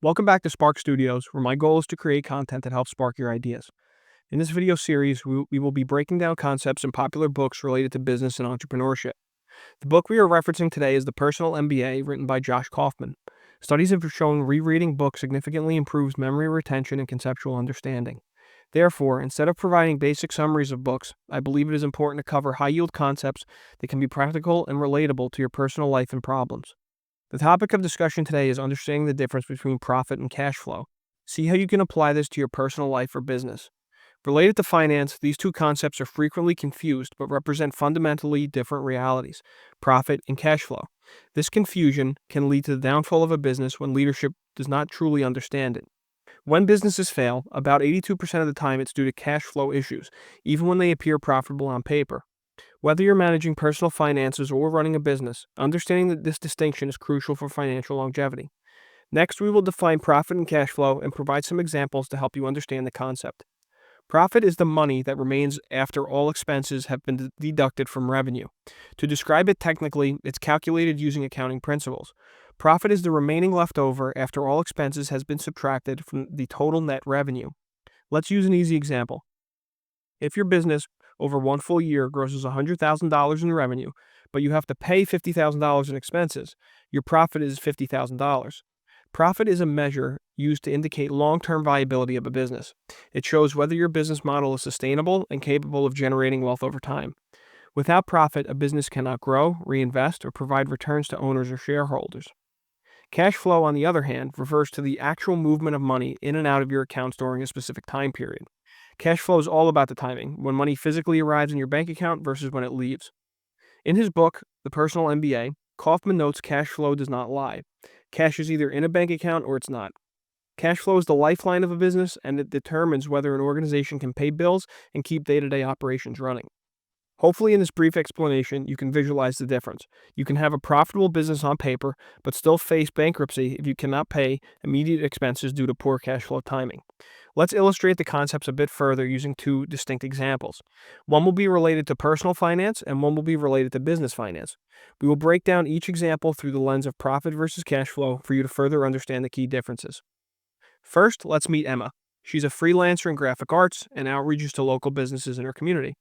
Welcome back to Spark Studios, where my goal is to create content that helps spark your ideas. In this video series, we will be breaking down concepts in popular books related to business and entrepreneurship. The book we are referencing today is The Personal MBA, written by Josh Kaufman. Studies have shown rereading books significantly improves memory retention and conceptual understanding. Therefore, instead of providing basic summaries of books, I believe it is important to cover high-yield concepts that can be practical and relatable to your personal life and problems. The topic of discussion today is understanding the difference between profit and cash flow. See how you can apply this to your personal life or business. Related to finance, these two concepts are frequently confused but represent fundamentally different realities: profit and cash flow. This confusion can lead to the downfall of a business when leadership does not truly understand it. When businesses fail, about 82% of the time it's due to cash flow issues, even when they appear profitable on paper. Whether you're managing personal finances or running a business, understanding that this distinction is crucial for financial longevity. Next, we will define profit and cash flow and provide some examples to help you understand the concept. Profit is the money that remains after all expenses have been deducted from revenue. To describe it technically, it's calculated using accounting principles. Profit is the remaining leftover after all expenses has been subtracted from the total net revenue. Let's use an easy example. If your business over one full year grosses $100,000 in revenue, but you have to pay $50,000 in expenses, your profit is $50,000. Profit is a measure used to indicate long-term viability of a business. It shows whether your business model is sustainable and capable of generating wealth over time. Without profit, a business cannot grow, reinvest, or provide returns to owners or shareholders. Cash flow, on the other hand, refers to the actual movement of money in and out of your accounts during a specific time period. Cash flow is all about the timing, when money physically arrives in your bank account versus when it leaves. In his book, The Personal MBA, Kaufman notes cash flow does not lie. Cash is either in a bank account or it's not. Cash flow is the lifeline of a business, and it determines whether an organization can pay bills and keep day-to-day operations running. Hopefully, in this brief explanation, you can visualize the difference. You can have a profitable business on paper, but still face bankruptcy if you cannot pay immediate expenses due to poor cash flow timing. Let's illustrate the concepts a bit further using two distinct examples. One will be related to personal finance, and one will be related to business finance. We will break down each example through the lens of profit versus cash flow for you to further understand the key differences. First, let's meet Emma. She's a freelancer in graphic arts and outreaches to local businesses in her community.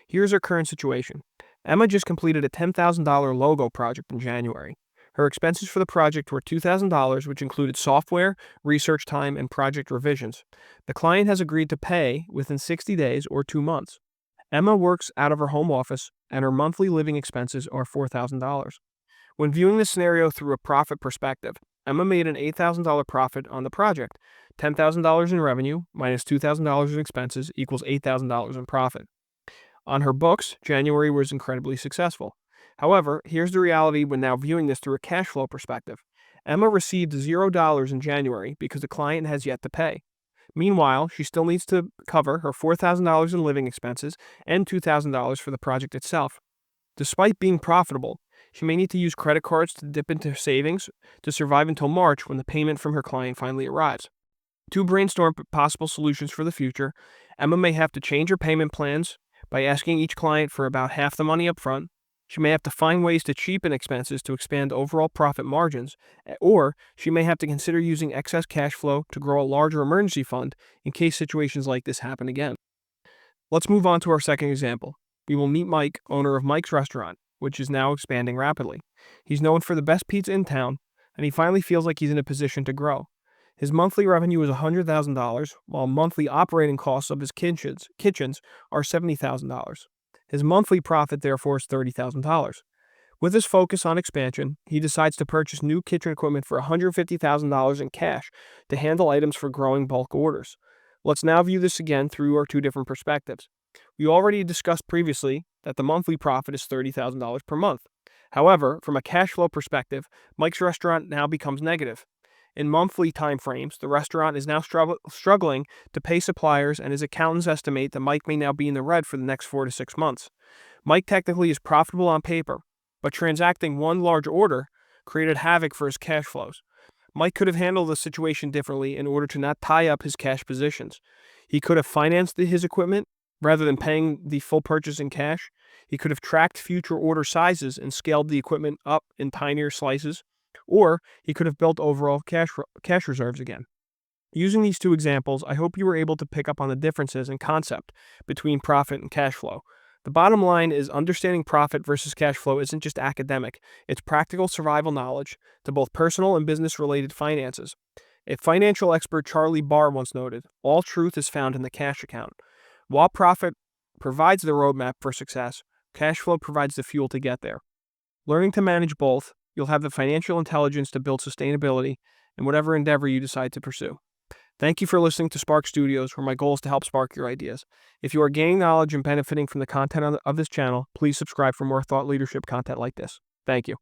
Here's her current situation. Emma just completed a $10,000 logo project in January. Her expenses for the project were $2,000, which included software, research time, and project revisions. The client has agreed to pay within 60 days or 2 months. Emma works out of her home office, and her monthly living expenses are $4,000. When viewing this scenario through a profit perspective, Emma made an $8,000 profit on the project. $10,000 in revenue minus $2,000 in expenses equals $8,000 in profit. On her books, January was incredibly successful. However, here's the reality when now viewing this through a cash flow perspective. Emma received $0 in January because the client has yet to pay. Meanwhile, she still needs to cover her $4,000 in living expenses and $2,000 for the project itself. Despite being profitable, she may need to use credit cards to dip into savings to survive until March when the payment from her client finally arrives. To brainstorm possible solutions for the future, Emma may have to change her payment plans by asking each client for about half the money up front. She may have to find ways to cheapen expenses to expand overall profit margins, or she may have to consider using excess cash flow to grow a larger emergency fund in case situations like this happen again. Let's move on to our second example. We will meet Mike, owner of Mike's Restaurant, which is now expanding rapidly. He's known for the best pizza in town, and he finally feels like he's in a position to grow. His monthly revenue is $100,000, while monthly operating costs of his kitchens are $70,000. His monthly profit, therefore, is $30,000. With his focus on expansion, he decides to purchase new kitchen equipment for $150,000 in cash to handle items for growing bulk orders. Let's now view this again through our two different perspectives. We already discussed previously that the monthly profit is $30,000 per month. However, from a cash flow perspective, Mike's Restaurant now becomes negative. In monthly time frames, the restaurant is now struggling to pay suppliers, and his accountants estimate that Mike may now be in the red for the next 4 to 6 months. Mike technically is profitable on paper, but transacting one large order created havoc for his cash flows. Mike could have handled the situation differently in order to not tie up his cash positions. He could have financed his equipment rather than paying the full purchase in cash. He could have tracked future order sizes and scaled the equipment up in tinier slices, or he could have built overall cash reserves again. Using these two examples, I hope you were able to pick up on the differences in concept between profit and cash flow. The bottom line is understanding profit versus cash flow isn't just academic, it's practical survival knowledge to both personal and business related finances. A financial expert Charlie Barr once noted, all truth is found in the cash account. While profit provides the roadmap for success, cash flow provides the fuel to get there. Learning to manage both, you'll have the financial intelligence to build sustainability in whatever endeavor you decide to pursue. Thank you for listening to Spark Studios, where my goal is to help spark your ideas. If you are gaining knowledge and benefiting from the content of this channel, please subscribe for more thought leadership content like this. Thank you.